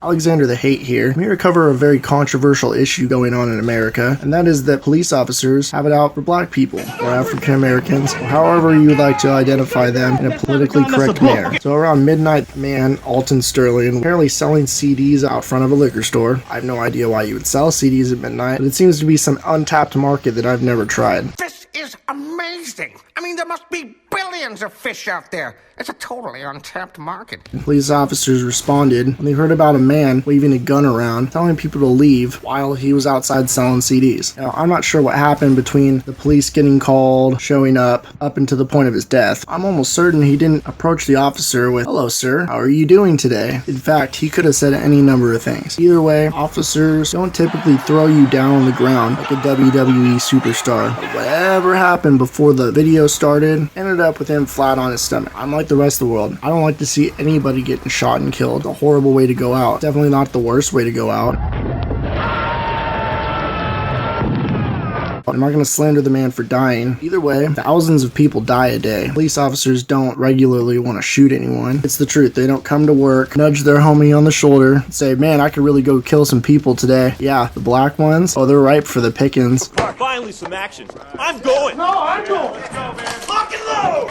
Alexander the Hate here. I'm here to cover a very controversial issue going on in America, and that is that police officers have it out for black people, or African Americans, or however you would like to identify them in a politically correct manner. So around midnight, a man, Alton Sterling, apparently selling CDs out front of a liquor store. I have no idea why you would sell CDs at midnight, but it seems to be some untapped market that I've never tried. This is amazing. I mean, there must be billions of fish out there. It's a totally untapped market. Police officers responded when they heard about a man waving a gun around, telling people to leave while he was outside selling CDs. Now, I'm not sure what happened between the police getting called, showing up until the point of his death. I'm almost certain he didn't approach the officer with, "Hello, sir, how are you doing today?" In fact, he could have said any number of things. Either way, officers don't typically throw you down on the ground like a WWE superstar. Whatever happened before the video started ended up with him flat on his stomach. I'm like the rest of the world. I don't like to see anybody getting shot and killed. It's a horrible way to go out. Definitely not the worst way to go out. I'm not going to slander the man for dying. Either way, thousands of people die a day. Police officers don't regularly want to shoot anyone. It's the truth. They don't come to work, nudge their homie on the shoulder, and say, "Man, I could really go kill some people today." Yeah, the black ones, oh, they're ripe for the pickings. Finally, some action. I'm going. No, I'm going. Let's go, man. Lock and load.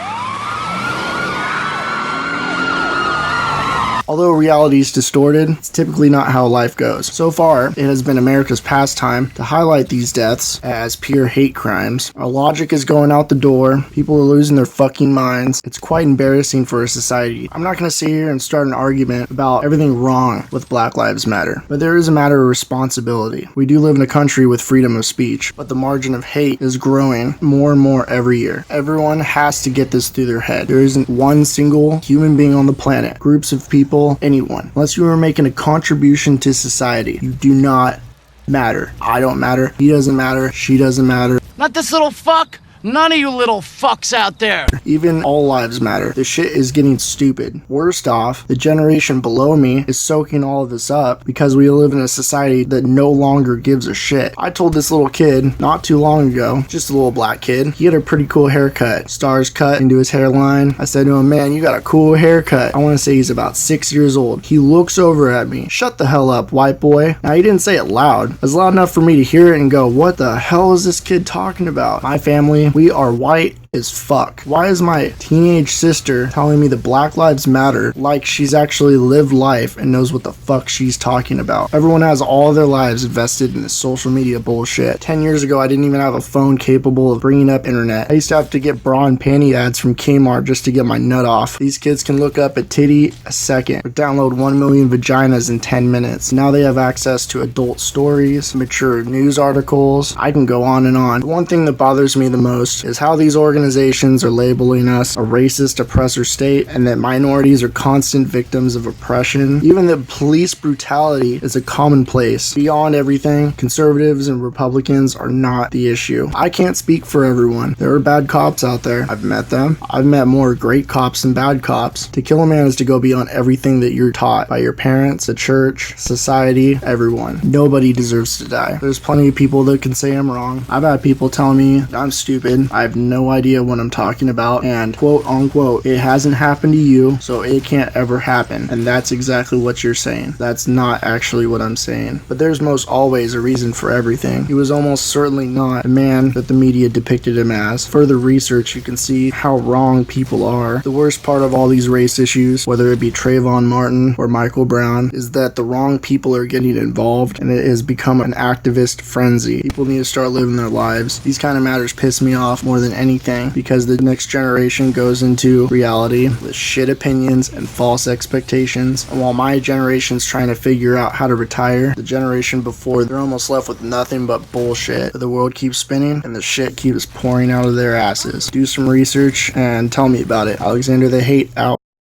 Although reality is distorted, it's typically not how life goes. So far, it has been America's pastime to highlight these deaths as pure hate crimes. Our logic is going out the door. People are losing their fucking minds. It's quite embarrassing for a society. I'm not going to sit here and start an argument about everything wrong with Black Lives Matter, but there is a matter of responsibility. We do live in a country with freedom of speech, but the margin of hate is growing more and more every year. Everyone has to get this through their head. There isn't one single human being on the planet, groups of people, anyone, unless you are making a contribution to society. You do not matter. I don't matter. He doesn't matter. She doesn't matter. Not this little fuck. None of you little fucks out there. Even all lives matter. The shit is getting stupid. Worst off, the generation below me is soaking all of this up because we live in a society that no longer gives a shit. I told this little kid not too long ago, just a little black kid, he had a pretty cool haircut. Stars cut into his hairline. I said to him, "Man, you got a cool haircut." I want to say he's about 6 years old. He looks over at me. "Shut the hell up, white boy." Now, he didn't say it loud. It was loud enough for me to hear it and go, "What the hell is this kid talking about?" My family, we are white as fuck. Why is my teenage sister telling me that Black Lives Matter like she's actually lived life and knows what the fuck she's talking about? Everyone has all their lives invested in this social media bullshit. 10 years ago, I didn't even have a phone capable of bringing up internet. I used to have to get bra and panty ads from Kmart just to get my nut off. These kids can look up a titty a second or download 1 million vaginas in 10 minutes. Now they have access to adult stories, mature news articles. I can go on and on. The one thing that bothers me the most is how these organizations are labeling us a racist oppressor state and that minorities are constant victims of oppression. Even that police brutality is a commonplace. Beyond everything, conservatives and Republicans are not the issue. I can't speak for everyone. There are bad cops out there. I've met them. I've met more great cops than bad cops. To kill a man is to go beyond everything that you're taught by your parents, the church, society, everyone. Nobody deserves to die. There's plenty of people that can say I'm wrong. I've had people tell me I'm stupid. I have no idea what I'm talking about, and quote unquote, it hasn't happened to you, so it can't ever happen. And that's exactly what you're saying. That's not actually what I'm saying. But there's most always a reason for everything. He was almost certainly not the man that the media depicted him as. Further research, you can see how wrong people are. The worst part of all these race issues, whether it be Trayvon Martin or Michael Brown, is that the wrong people are getting involved, and it has become an activist frenzy. People need to start living their lives. These kind of matters piss me off more than anything, because the next generation goes into reality with shit opinions and false expectations. And while my generation's trying to figure out how to retire, the generation before, they're almost left with nothing but bullshit. The world keeps spinning and the shit keeps pouring out of their asses. Do some research and tell me about it. Alexander the Hate out.